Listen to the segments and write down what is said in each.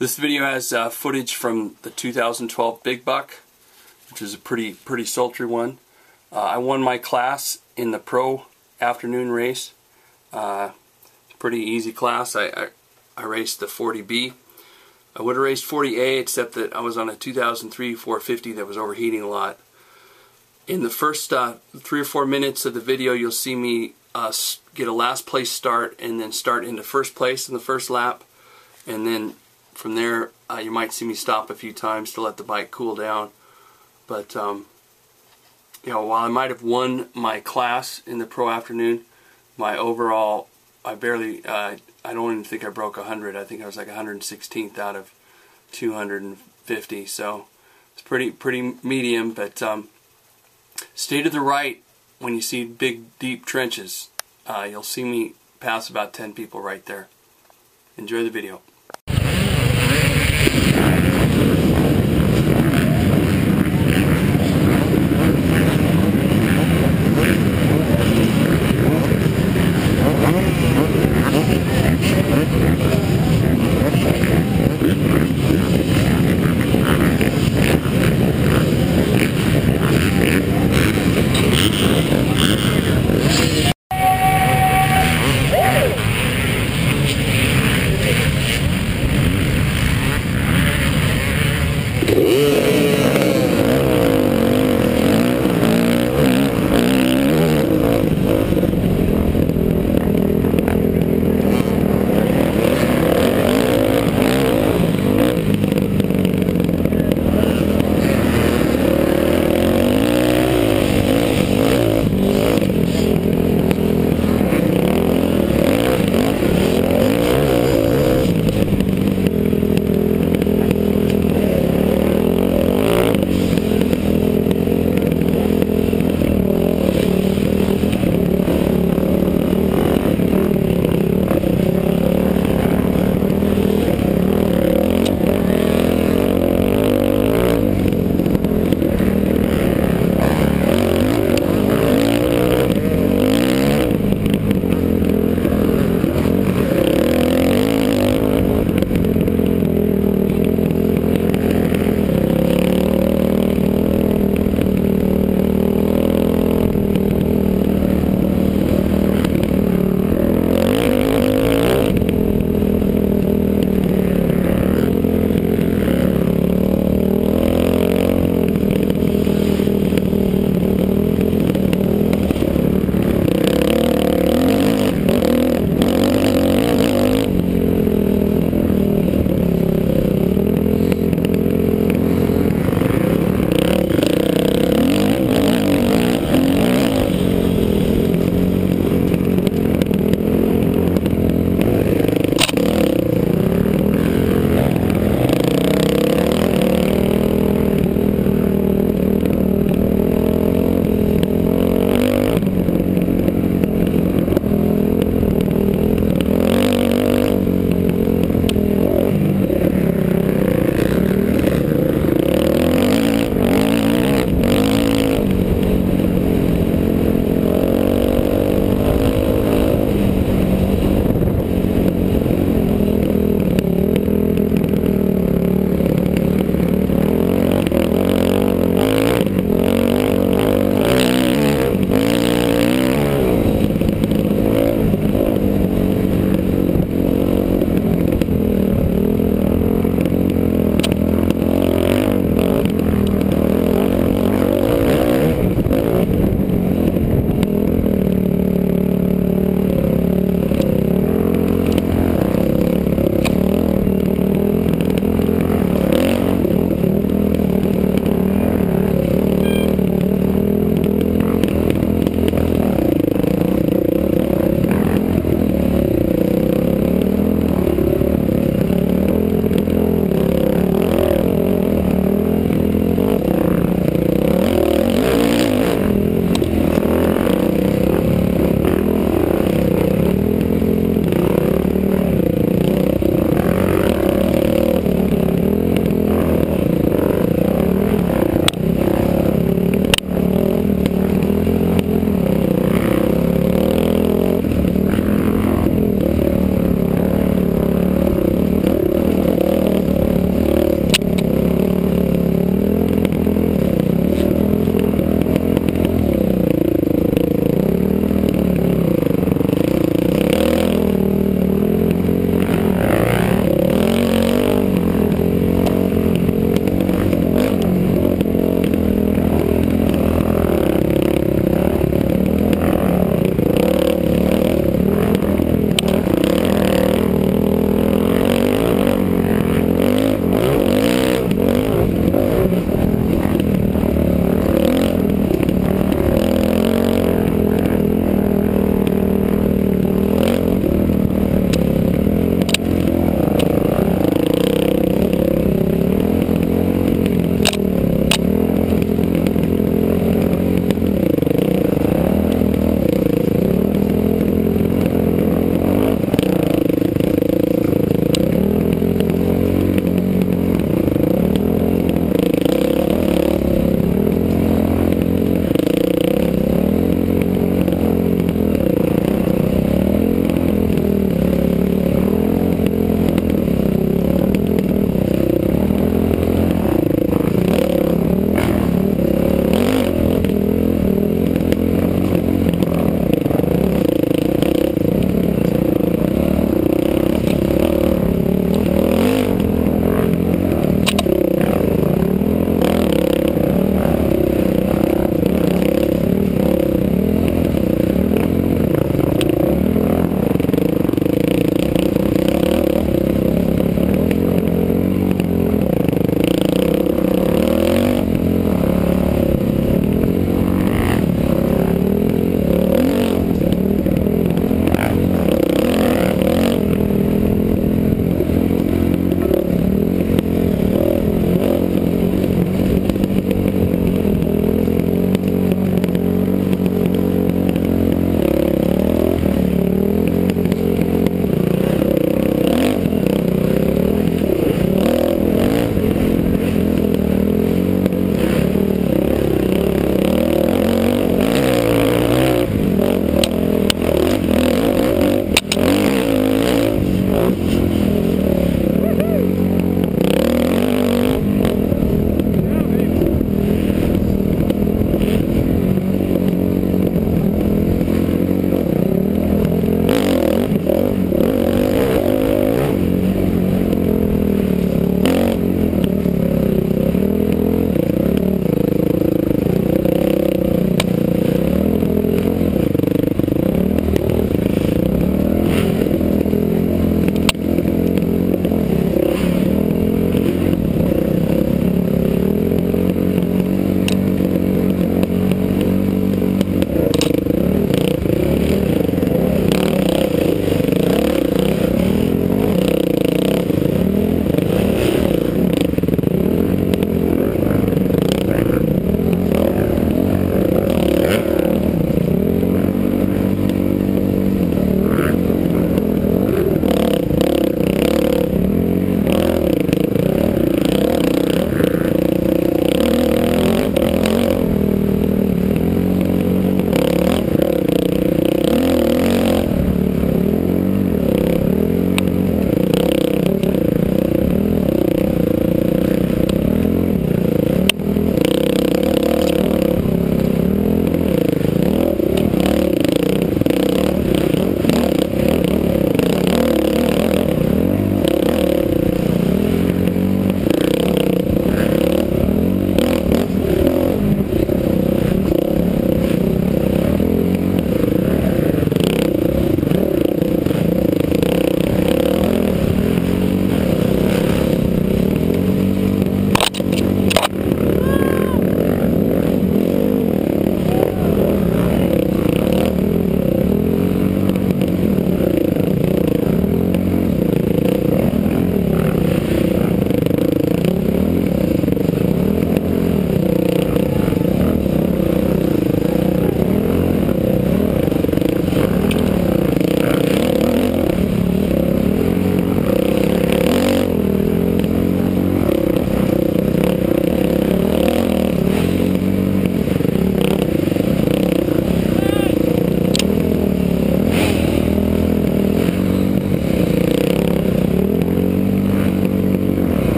This video has footage from the 2012 Big Buck, which is a pretty sultry one. I won my class in the pro afternoon race. Pretty easy class. I raced the 40B. I would have raced 40A, except that I was on a 2003 450 that was overheating a lot. In the first 3 or 4 minutes of the video, you'll see me get a last place start and then start into first place in the first lap, and then from there you might see me stop a few times to let the bike cool down. But you know, while I might have won my class in the pro afternoon, my overall, I don't even think I broke 100. I think I was like 116th out of 250. So it's pretty medium. But stay to the right when you see big deep trenches. You'll see me pass about 10 people right there. Enjoy the video.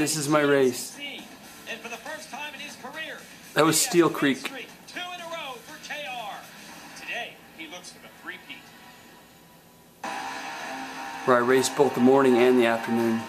This is my race. And for the first time in his career, that was Steel Creek. 2 in a row for KR. Today, he looks for the three-peat. Where I raced both the morning and the afternoon.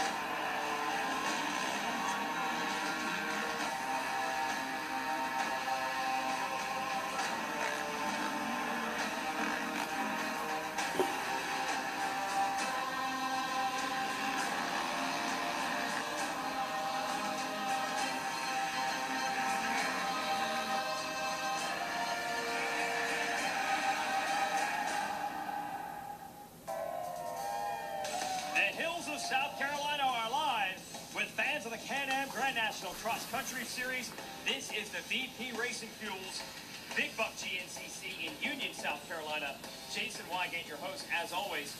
South Carolina are live with fans of the Can-Am Grand National Cross Country Series. This is the VP Racing Fuels Big Buck GNCC in Union, South Carolina. Jason Wygant, your host, as always.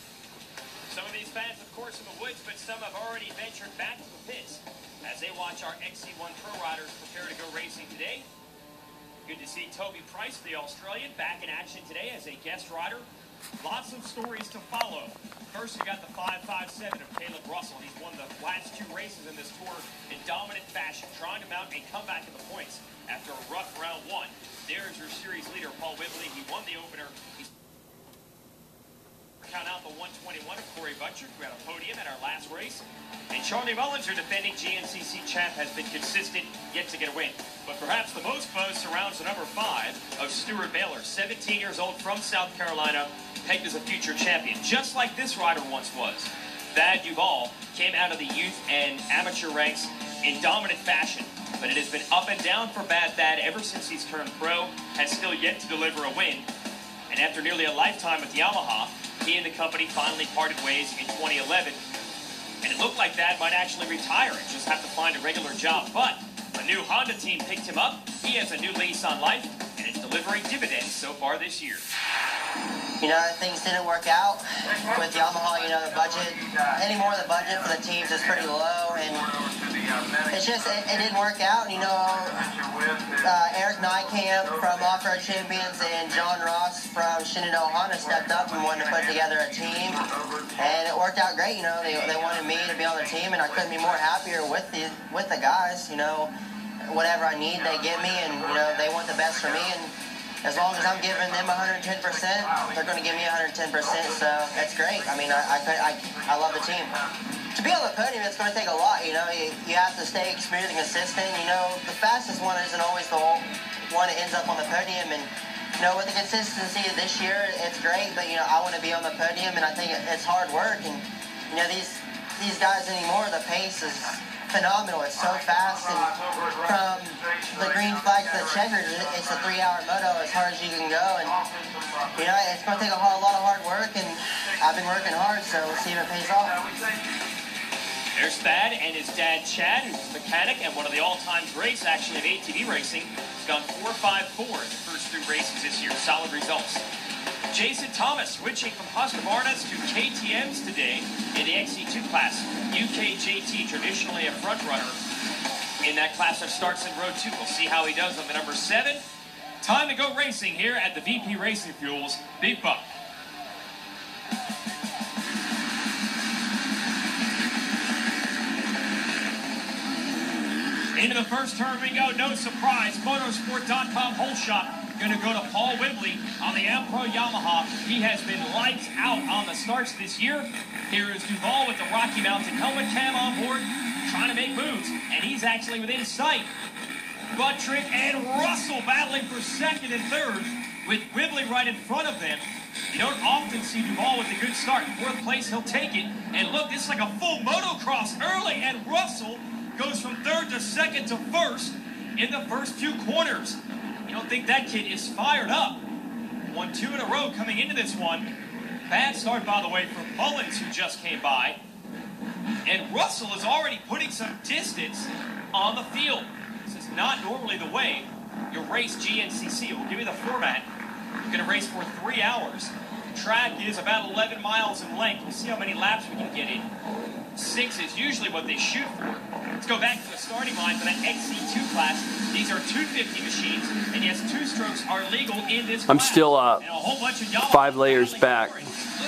Some of these fans, of course, in the woods, but some have already ventured back to the pits as they watch our XC1 Pro Riders prepare to go racing today. Good to see Toby Price, the Australian, back in action today as a guest rider. Lots of stories to follow. First, you got the 5.57 of Caleb Russell. He's won the last 2 races in this tour in dominant fashion, trying to mount a comeback in the points after a rough round 1. There's your series leader, Paul Whibley. He won the opener. He's count out the 121 of Corey Butcher, who had a podium at our last race. And Charlie Mullinger, defending GNCC champ, has been consistent, yet to get a win. But perhaps the most buzz surrounds the number 5 of Steward Baylor, 17 years old from South Carolina, pegged as a future champion, just like this rider once was. Thad Duvall came out of the youth and amateur ranks in dominant fashion, but it has been up and down for Bad Thad ever since he's turned pro, has still yet to deliver a win. And after nearly a lifetime with Yamaha, he and the company finally parted ways in 2011. And it looked like Thad might actually retire and just have to find a regular job. But a new Honda team picked him up. He has a new lease on life, and it's delivering dividends so far this year. You know, things didn't work out with Yamaha. You know, the budget, anymore the budget for the teams is pretty low, and it's just, it didn't work out. You know, Eric Nykamp from Off-Road Champions and John Ross from Shenandoah Honda stepped up and wanted to put together a team, and it worked out great. You know, they wanted me to be on the team, and I couldn't be more happier with the guys. You know, whatever I need, they give me, and you know, they want the best for me, and as long as I'm giving them 110%, they're going to give me 110%, so that's great. I mean, I love the team. To be on the podium, it's going to take a lot, you know. You have to stay experienced and consistent. You know, the fastest one isn't always the one that ends up on the podium, and, you know, with the consistency this year, it's great, but, you know, I want to be on the podium, and I think it's hard work, and, you know, these guys anymore, the pace is phenomenal. It's so fast, and from the green flag to the checkers, it's a 3-hour moto as hard as you can go, and you know, it's going to take a lot of hard work, and I've been working hard, so we'll see if it pays off. There's Thad and his dad Chad, who's a mechanic and one of the all-time greats actually of ATV racing. He's gone 4.54 in the first 3 races this year. Solid results. Jason Thomas switching from Husqvarnas to KTM's today in the XC2 class. UKJT, traditionally a front runner in that class that starts in row 2. We'll see how he does on the number 7. Time to go racing here at the VP Racing Fuels Big Buck. Into the first turn we go, no surprise. Motorsport.com whole shot. Going to go to Paul Whibley on the Ampro Yamaha. He has been lights out on the starts this year. Here is Duvall with the Rocky Mountain helmet cam on board, trying to make moves, and he's actually within sight. Buttrick and Russell battling for second and third, with Whibley right in front of them. You don't often see Duvall with a good start. 4th place, he'll take it. And look, this is like a full motocross early, and Russell goes from 3rd to 2nd to 1st in the first few corners. You don't think that kid is fired up. 1-2 in a row coming into this one. Bad start, by the way, from Mullins, who just came by. And Russell is already putting some distance on the field. This is not normally the way you race GNCC. We'll give you the format. You're going to race for 3 hours. The track is about 11 miles in length. We'll see how many laps we can get in. 6 is usually what they shoot for. Let's go back to the starting line for that XC2 class. These are 250 machines, and yes, 2 strokes are legal in this class. I'm still 5 layers back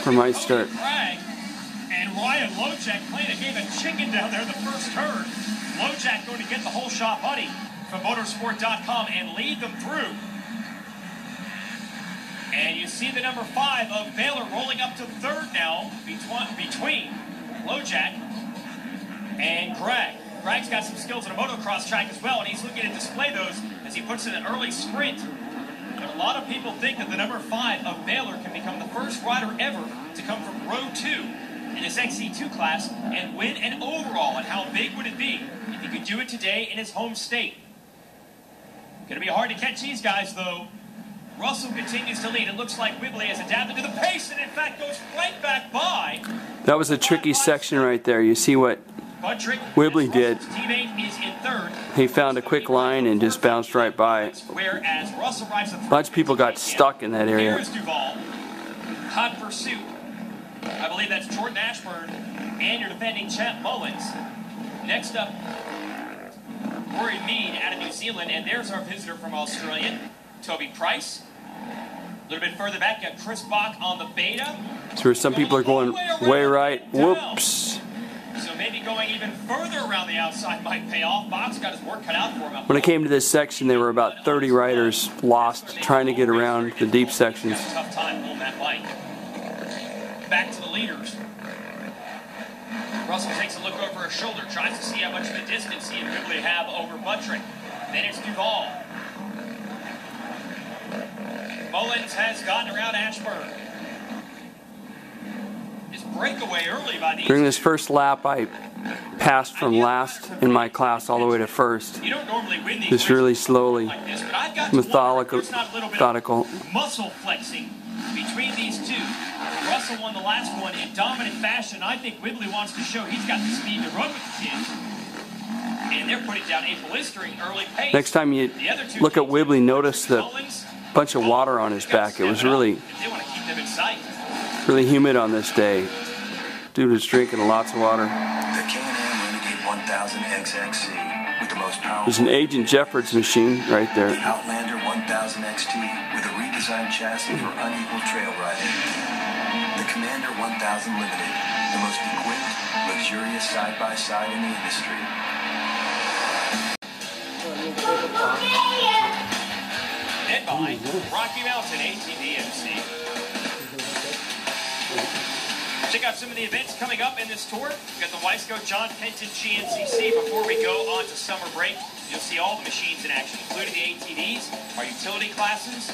from my start. And Ryan Lochek playing a game of chicken down there the first turn. LoJack going to get the whole shot buddy from motorsport.com and lead them through. And you see the number 5 of Baylor rolling up to third now between LoJack and Greg. Greg's got some skills on a motocross track as well, and he's looking to display those as he puts in an early sprint. But a lot of people think that the number 5 of Baylor can become the first rider ever to come from row 2 in this XC2 class and win an overall. And how big would it be if he could do it today in his home state? Going to be hard to catch these guys, though. Russell continues to lead. It looks like Whibley has adapted to the pace and, in fact, goes right back by. That was a tricky section right there. You see what Whibley did. He found a quick line and just bounced right by it. Whereas Russell rides the a bunch of people got stuck in that area. Here's Duvall. Hot pursuit. I believe that's Jordan Ashburn and your defending champ Mullins. Next up, Rory Mead out of New Zealand, and there's our visitor from Australia, Toby Price. A little bit further back, got Chris Bach on the beta. That's where some people are going way right. Whoops. So maybe going even further around the outside might pay off. Bach's got his work cut out for him. When it came to this section, there were about 30 riders lost trying to get around the deep sections. Tough time pulling that bike. Back to the leaders. Russell takes a look over her shoulder, tries to see how much of a distance he and Whibley have over Buttrick. Then it's Duvall. Mullins has gotten around Ashburn. His breakaway early by these. During this first lap, I passed from last in my class all the way to first. You don't normally win these just really slowly, like this, but I've got methodical. Muscle flexing between these two. Russell won the last one in dominant fashion. I think Whibley wants to show he's got the speed to run with the kids. And they're putting down a blistering early pace. Next time you look at Whibley, notice the bunch of water on his back. It was really humid on this day. Dude was drinking lots of water. The K&M Renegade 1000 XXC with the most powerful. There's an Agent Jeffords machine right there. The Outlander 1000 XT with a redesigned chassis for unequal trail riding. The Commander 1000 Limited, the most equipped, luxurious side-by-side in the industry. Led by Rocky Mountain ATV MC. Check out some of the events coming up in this tour. We've got the Weisco John Penton GNCC. Before we go on to summer break, you'll see all the machines in action, including the ATVs, our utility classes,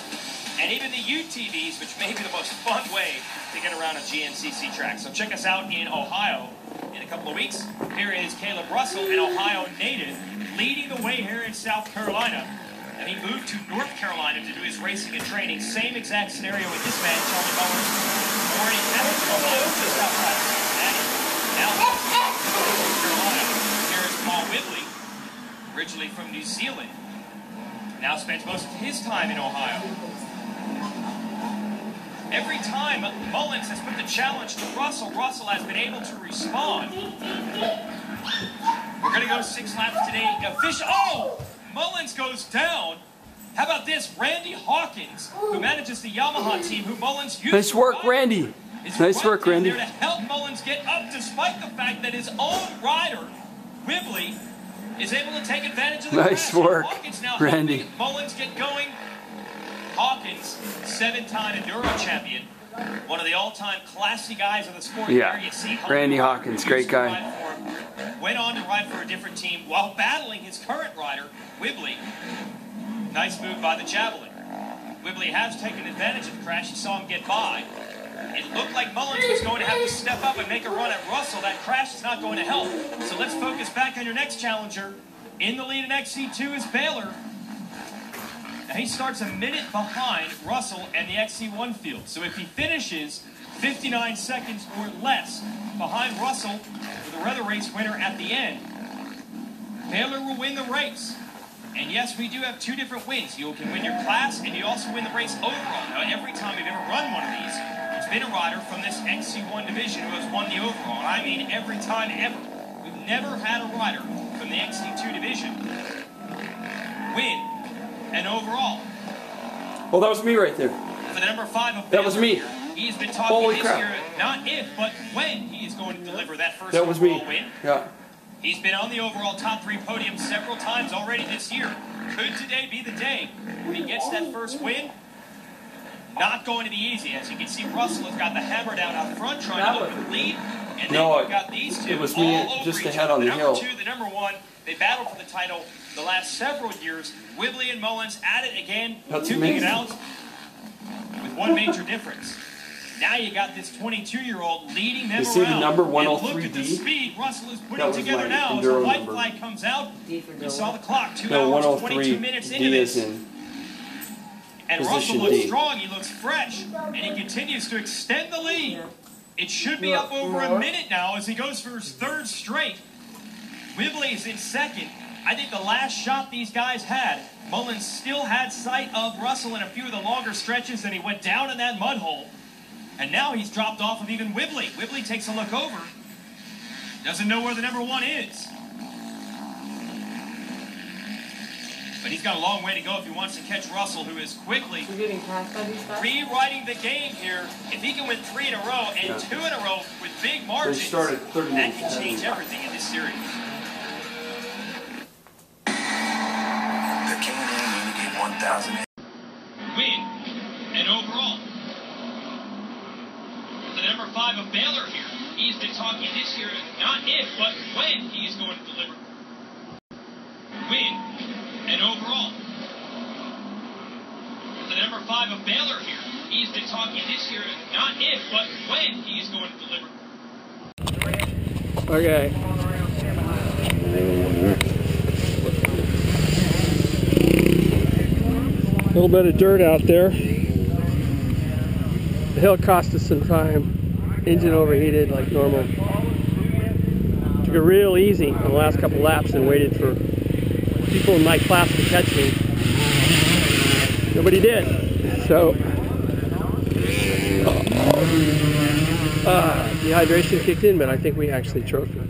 and even the UTVs, which may be the most fun way to get around a GNCC track. So check us out in Ohio in a couple of weeks. Here is Caleb Russell, an Ohio native, leading the way here in South Carolina. And he moved to North Carolina to do his racing and training. Same exact scenario with this man, Charlie Muller. Already having Ohio just outside of Cincinnati. Now North Carolina. Here is Paul Whibley, originally from New Zealand. Now spends most of his time in Ohio. Every time Mullins has put the challenge to Russell, Russell has been able to respond. We're going to go 6 laps today. Oh! Mullins goes down. How about this? Randy Hawkins, who manages the Yamaha team, who Mullins used Nice work, Randy. Nice work, Randy. There to help Mullins get up, despite the fact that his own rider, Whibley, is able to take advantage of the nice crash. work, Hawkins now Randy. Mullins get going. Hawkins, 7-time Enduro champion, one of the all-time classy guys of the sport. Yeah, there you see Randy Hawkins, great guy. Went on to ride for a different team while battling his current rider, Whibley. Nice move by the Javelin. Whibley has taken advantage of the crash. You saw him get by. It looked like Mullins was going to have to step up and make a run at Russell. That crash is not going to help. So let's focus back on your next challenger. In the lead in XC2 is Baylor. Now he starts a minute behind Russell and the XC1 field. So if he finishes 59 seconds or less behind Russell with a weather race winner at the end, Baylor will win the race. And yes, we do have 2 different wins. You can win your class and you also win the race overall. Now every time we've ever run one of these, it's been a rider from this XC1 division who has won the overall. And I mean every time ever. We've never had a rider from the XC2 division win an overall. Well, that was me right there. For the number 5 of Baylor, that was me. He's been talking Holy this crap. year, not if, but when he is going to deliver that first that was me. overall win. Yeah. He's been on the overall top 3 podium several times already this year. Could today be the day where he gets that first win? Not going to be easy. As you can see, Russell has got the hammer down out front, trying to look for the lead. And then you've got these two. It was me just ahead on the hill. The number 2, the number 1. They battled for the title the last several years. Whibley and Mullins at it again. That's duking it amazing. out with one major difference. Now you got this 22-year-old leading them You see the around. number And 103D? look at the speed Russell is That putting was together my now as the enduro white number. flag comes out. You saw the clock, 2 No, hours, 103 22 minutes into D is this. in And position Russell looks D. strong, he looks fresh, and he continues to extend the lead. It should be up over a minute now as he goes for his 3rd straight. Whibley is in 2nd. I think the last shot these guys had, Mullins still had sight of Russell in a few of the longer stretches, and he went down in that mud hole. And now he's dropped off of even Whibley. Whibley takes a look over. Doesn't know where the number 1 is. But he's got a long way to go if he wants to catch Russell, who is quickly rewriting the game here. If he can win 3 in a row and 2 in a row with big margins, started 30 that can minutes change everything in this series. The K&N Unity 1000. Win and overall. The number 5 of Baylor here. He's been talking this year, not if, but when he is going to deliver. Win and overall. The number 5 of Baylor here. He's been talking this year, not if, but when he is going to deliver. Okay. A little bit of dirt out there. The hill cost us some time. Engine overheated like normal. Took it real easy on the last couple laps and waited for people in my class to catch me. Nobody did. So dehydration kicked in, but I think we actually trophied.